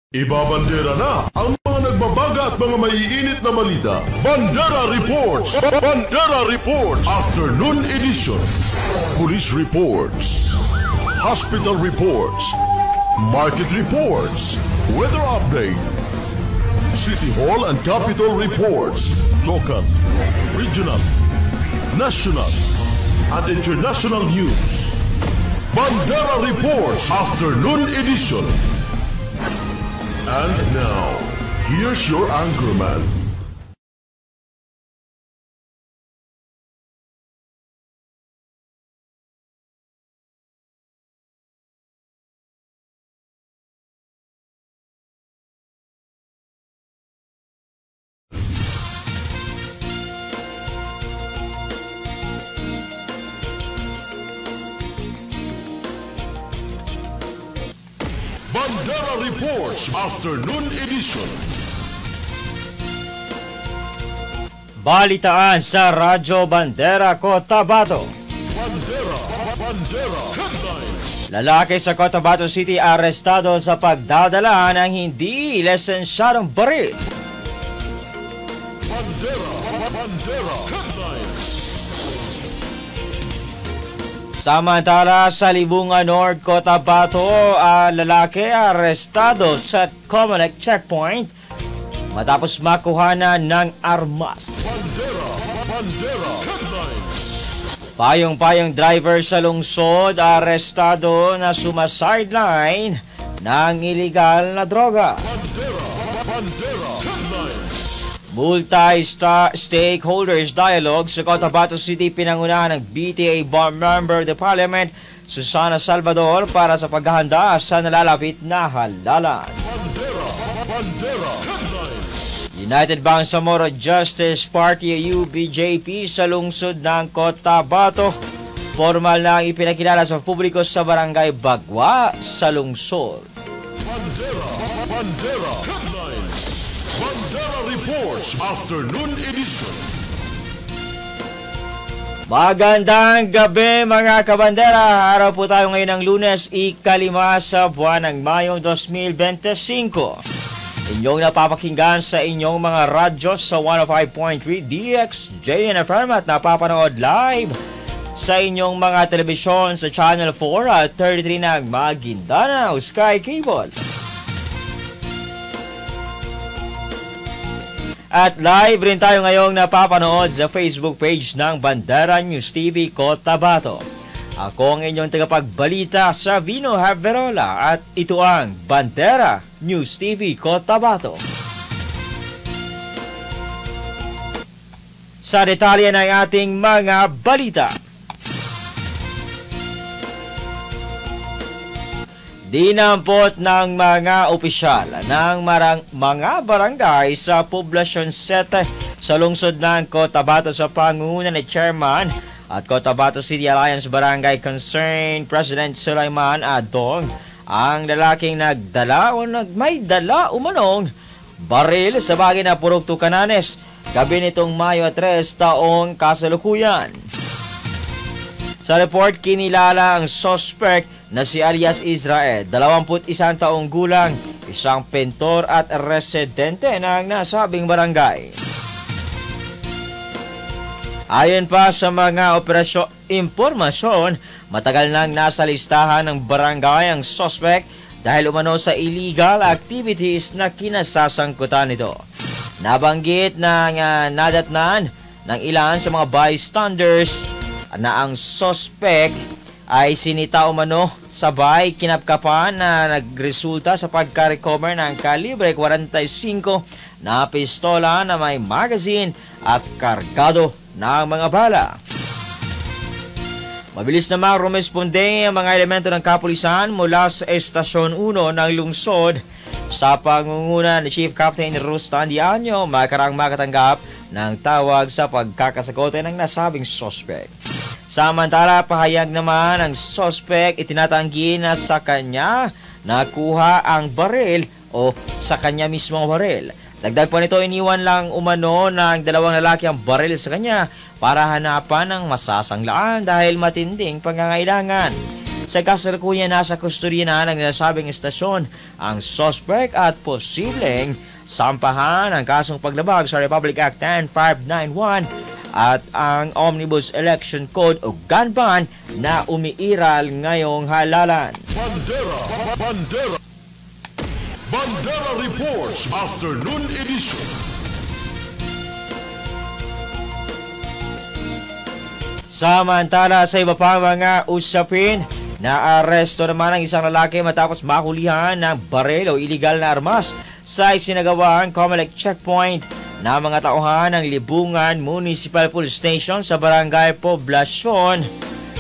Ibabandera na ang mga nagbabaga at mga maiinit na balita. Bandera Reports! Bandera Reports! Afternoon Edition. Police Reports. Hospital Reports. Market Reports. Weather Update. City Hall and Capitol Reports. Local, regional, national, and international news. Bandera Reports Afternoon Edition. And now, here's your anchorman. Bandera Reports Afternoon Edition. Balitaan sa Radyo Bandera Cotabato. Bandera Headlines. Lalaki sa Cotabato City arestado sa pagdadala ng hindi lisensyadong baril. Bandera Headlines. Samantala sa Libungan North, Cotabato, lalaki arestado sa Comelec checkpoint matapos makuhanan ng armas. Bandera Headlines. Payong-payong driver sa lungsod arestado na sumasideline ng iligal na droga. Bandera Headlines. Multi-stakeholders dialogue sa Cotabato City pinangunahan ng BTA Member of the Parliament Susana Salvador para sa paghahanda sa nalalapit na halalan. Bandera Headlines. United Bangsamoro Justice Party UBJP sa lungsod ng Cotabato formal na ipinakilala sa publiko sa barangay Bagwa sa lungsod. Bandera Headlines. Bandera Reports Afternoon Edition. Magandang gabi mga kabandera. Araw po tayo ngayon ng Lunes, ika-5 sa buwan ng Mayo 2025. Inyong napapakinggan sa inyong mga radyo sa 105.3 DXJ FM at napapanood live sa inyong mga telebisyon sa Channel 4 at 33 ng Maguindanao Sky Cable. At live rin tayo ngayong napapanood sa Facebook page ng Bandera News TV Cotabato. Ako ang inyong tagapagbalita sa Vino Haverola at ito ang Bandera News TV Cotabato. Sa detalye ng ating mga balita. Dinampot ng mga opisyal ng mga barangay sa Poblasyon 7 sa lungsod ng Cotabato sa pangunguna ni Chairman at Cotabato City Alliance Barangay Concerned President Sulaiman Adong ang lalaking may dala umanong baril sa bagay na Purok Tucananes gabi nitong Mayo 3 taong kasalukuyan. Sa report, kinilala ang suspect na si alias Israel, 21 taong gulang, isang pentor at residente ng nasabing barangay. Ayon pa sa mga impormasyon, matagal nang nasa listahan ng barangay ang suspect dahil umano sa illegal activities na kinasasangkutan nito. Nabanggit ng nadatnan ng ilan sa mga bystanders na ang suspect ay sinita umano sabay kinapkapan na nagresulta sa pagka-recover ng kalibre 45 na pistola na may magazine at kargado ng mga bala. Mabilis namang rumesponde ang mga elemento ng kapulisan mula sa Estasyon 1 ng lungsod sa pangunguna ni Chief Captain Rustan Diaño makarang makatanggap ng tawag sa pagkakasakote ng nasabing suspect. Samantala, pahayag naman ng suspect itinatanggi na sa kanya nakuha ang baril o sa kanya mismong baril. Dagdag pa nito, iniwan lang umano ng dalawang lalaki ang baril sa kanya para hanapan ng masasanglaan dahil matinding pangangailangan. Sa kasalukuyan nasa kustodiya na ng nasabing istasyon ang suspect at posibleng sampahan ang kasong paglabag sa Republic Act 10591 at ang Omnibus Election Code o gun ban na umiiral ngayong halalan. Bandera Reports Afternoon Edition. Samantala sa iba pang mga usapin, naaresto naman ang isang lalaki matapos mahulihan ng baril o iligal na armas sa isinagawang Comelec checkpoint na mga tauhan ng Libungan Municipal Police Station sa Barangay Poblacion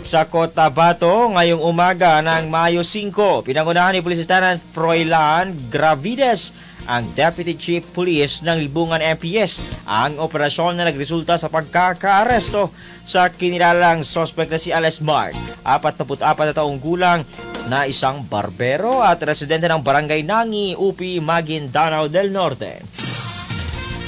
sa Cotabato ngayong umaga ng Mayo 5. Pinangunahan ni Police Lieutenant Froilan Gravides, ang Deputy Chief Police ng Libungan MPS, ang operasyon na nagresulta sa pagkakaaresto sa kinilalang suspect na si Alex Mark, 44 na taong gulang na isang barbero at residente ng Barangay Nangi, UP, Maguindanao del Norte.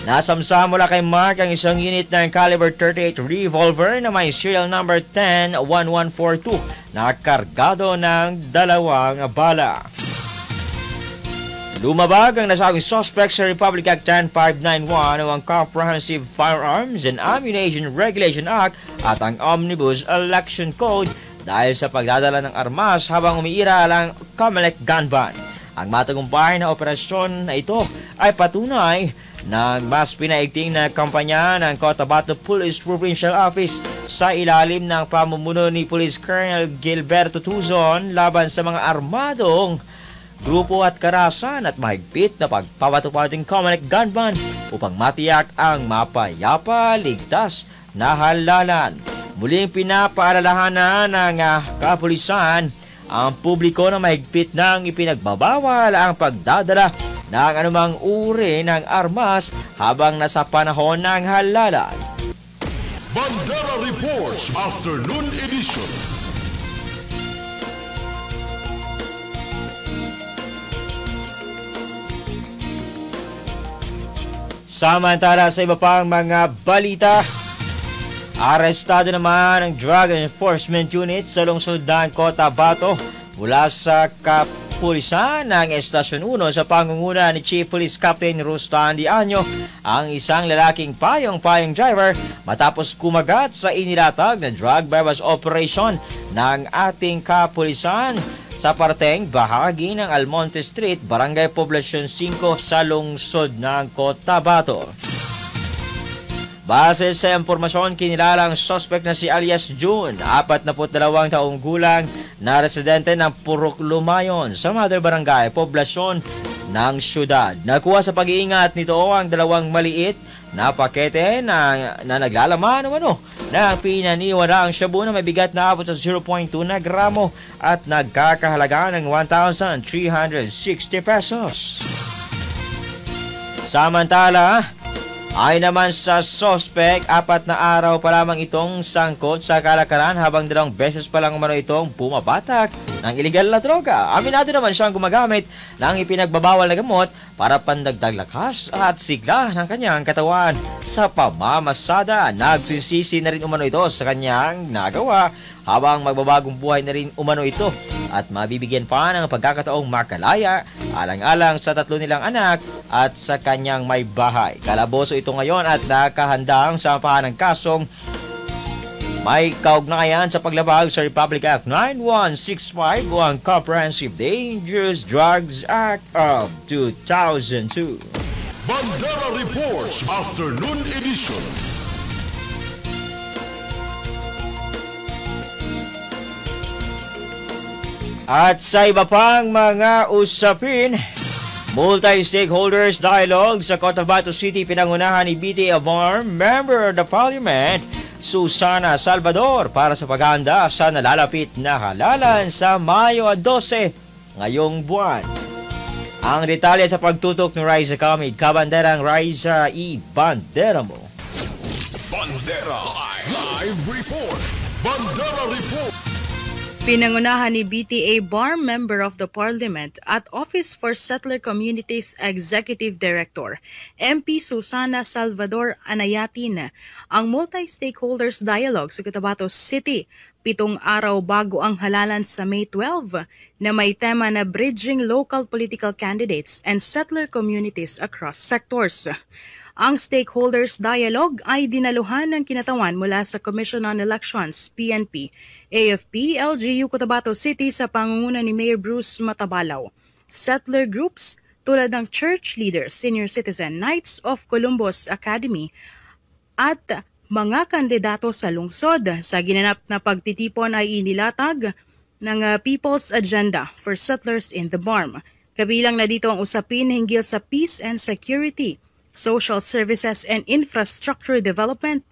Nasamsa mula kay Mark ang isang unit ng caliber 38 revolver na may serial number 101142 na kargado ng 2 bala. Lumabag ang nasabing suspect sa Republic Act 10591 o ang Comprehensive Firearms and Ammunition Regulation Act at ang Omnibus Election Code dahil sa pagdadala ng armas habang umiiral ang Comelec gun ban. Ang matagumpay na operasyon na ito ay patunay ng mas pinaigting na kampanya ng Cotabato Police Provincial Office sa ilalim ng pamumuno ni Police Colonel Gilberto Tuzon laban sa mga armadong grupo at karahasan at mahigpit na pagpapatupating Comelec gun ban upang matiyak ang mapayapa, ligtas na halalan. Muling pinapaalalahanan ng kapulisan ang publiko na mahigpit nang ipinagbabawal ang pagdadala ng anumang uri ng armas habang nasa panahon ng halalan. Bandera Reports Afternoon Edition. Samantala sa iba pang mga balita, arestado naman ang Drug Enforcement Unit sa lungsod ng Cotabato mula sa kapulisan ng Estasyon 1 sa pangunguna ni Chief Police Captain Rustan Diaño ang isang lalaking payong-payong driver matapos kumagat sa inilatag na drug bypass operation ng ating kapulisan sa parteng bahagi ng Almonte Street, Barangay Poblacion 5 sa lungsod ng Cotabato. Base sa impormasyon, kinilalang suspect na si alias June, 42 taong gulang na residente ng Purok Lumayon sa Mother Barangay, Poblacion ng syudad. Nakuha sa pag-iingat nito ang 2 maliit na pakete na naglalaman ng pinaniwalaang shabu na may bigat na abot sa 0.2 na gramo at nagkakahalaga ng 1,360 pesos. Samantala, ay naman sa suspect, 4 na araw pa lamang itong sangkot sa kalakaran habang 2 beses pa lang umano itong bumabatak ng iligal na droga. Aminado naman siyang gumagamit ng ipinagbabawal na gamot para pandagdag lakas at sigla ng kanyang katawan sa pamamasada. Nagsisisi na rin umano ito sa kanyang nagawa habang magbabagong buhay na rin umano ito at mabibigyan pa ng pagkakataong makalaya alang-alang sa 3 nilang anak at sa kanyang may bahay. Kalaboso ito ngayon at nakahandang sampahan ng kasong may kaugnayan sa paglabag sa Republic Act 9165 o ang Comprehensive Dangerous Drugs Act of 2002. Bandera Reports Afternoon Edition. At sa iba pang mga usapin, multi-stakeholders dialogue sa Cotabato City pinangunahan ni BT Avarm, Member of the Parliament, Susana Salvador para sa paghahanda sa nalalapit na halalan sa Mayo 12 ngayong buwan. Ang detalye sa pagtutok ni Raisa Kamig, Kabanderang Raisa E. Bandera mo. Bandera Live Report. Bandera Report. Pinangunahan ni BTA Bar Member of the Parliament at Office for Settler Communities Executive Director, MP Susana Salvador Anayatin, ang Multi-Stakeholders Dialogue sa Cotabato City, 7 araw bago ang halalan sa May 12 na may tema na Bridging Local Political Candidates and Settler Communities Across Sectors. Ang Stakeholders Dialogue ay dinaluhan ng kinatawan mula sa Commission on Elections, PNP, AFP, LGU Cotabato City sa pangunguna ni Mayor Bruce Matabalaw. Settler groups tulad ng Church Leaders, Senior Citizen, Knights of Columbus Academy at mga kandidato sa lungsod. Sa ginanap na pagtitipon ay inilatag ng People's Agenda for Settlers in the BARM. Kabilang na dito ang usapin hinggil sa peace and security, social services and infrastructure development,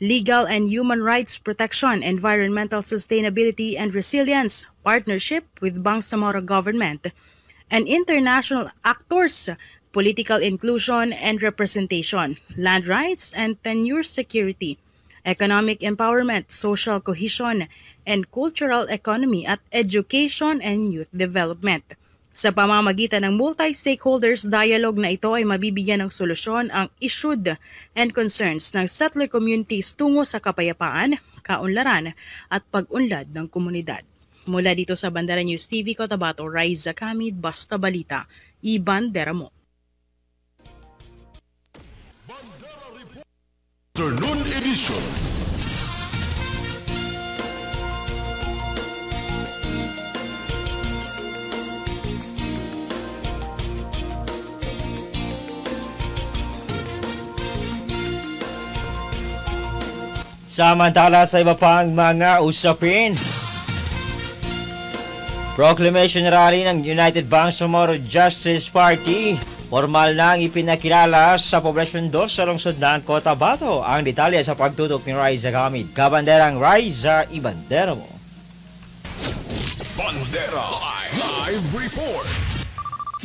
legal and human rights protection, environmental sustainability and resilience, partnership with Bangsamoro government, and international actors, political inclusion and representation, land rights and tenure security, economic empowerment, social cohesion and cultural economy at education and youth development. Sa pamamagitan ng multi-stakeholders dialogue na ito ay mabibigyan ng solusyon ang issued and concerns ng settler communities tungo sa kapayapaan, kaunlaran at pag-unlad ng komunidad. Mula dito sa Bandera News TV Cotabato, Raiza Kamid, Basta Balita, Ibandera mo. Afternoon Edition. Samantala sa iba pang mga usapin, Proclamation Rally ng United Bangsamoro Justice Party, formal nang ipinakilala sa Poblacion 2 sa lungsod ng Cotabato. Ang detalye sa pagtutok ni Raiza Kamid. Kabanderang Raiza, ibandera mo. Bandera Live Report.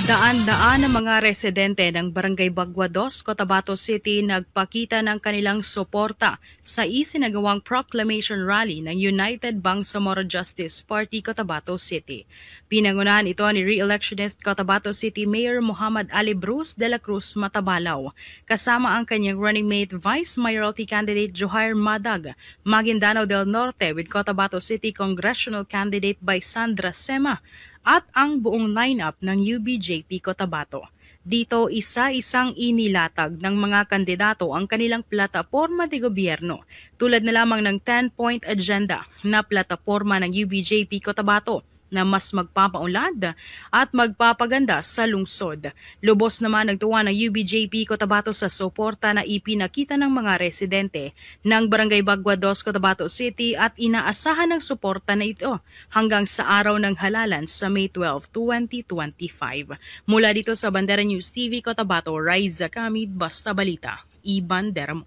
Daan-daan ng mga residente ng Barangay Bagua 2, Cotabato City nagpakita ng kanilang suporta sa isinagawang proclamation rally ng United Bangsamoro Justice Party Cotabato City. Pinangunahan ito ni re-electionist Cotabato City Mayor Muhammad Ali Bruce de la Cruz Matabalaw, kasama ang kanyang running mate Vice Mayoralty candidate Johair Madag, Maguindanao del Norte with Cotabato City Congressional candidate by Sandra Sema, at ang buong lineup ng UBJP Cotabato. Dito isa-isang inilatag ng mga kandidato ang kanilang plataporma de gobyerno, tulad na lamang ng 10-point agenda na plataporma ng UBJP Cotabato na mas magpapaunlad at magpapaganda sa lungsod. Lubos naman nagtuwa ng UBJP Cotabato sa suporta na ipinakita ng mga residente ng Barangay Bagua 2, Cotabato City at inaasahan ng suporta na ito hanggang sa araw ng halalan sa May 12, 2025. Mula dito sa Bandera News TV Cotabato, Raiza Kamid, Basta Balita, Ibandera mo.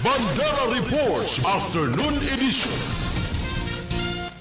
Bandera Reports Afternoon Edition.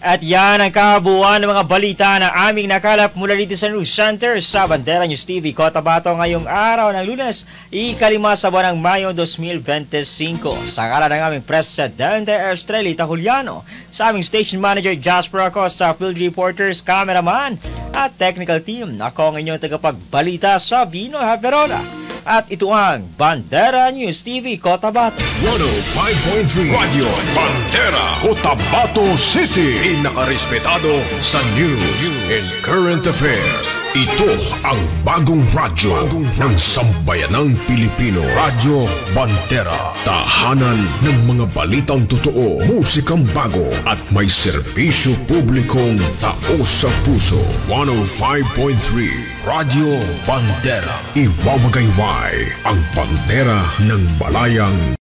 At yan ang kabuuan ng mga balita na aming nakalap mula dito sa News Center sa Bandera News TV Cotabato ngayong araw ng Lunes, ika-5 sa buwan ng Mayo 2025. Sa ngalan ng aming Presidente Estrelita Juliano, sa aming Station Manager Jasper Acosta, Field Reporters, Cameraman at Technical Team, ako ang inyong tagapagbalita sa Bino Haverola. At ito ang Bandera News TV Cotabato. 105.3 Radio Bandera Cotabato City. Inakarespetado sa news and current affairs. Ito ang bagong radyo ng sambayanang Pilipino. Radyo Bandera. Tahanan ng mga balitang totoo, musikang bago at may serbisyo publikong taos sa puso. 105.3 Radio Bandera. Iwawagayway ang bandera ng balayang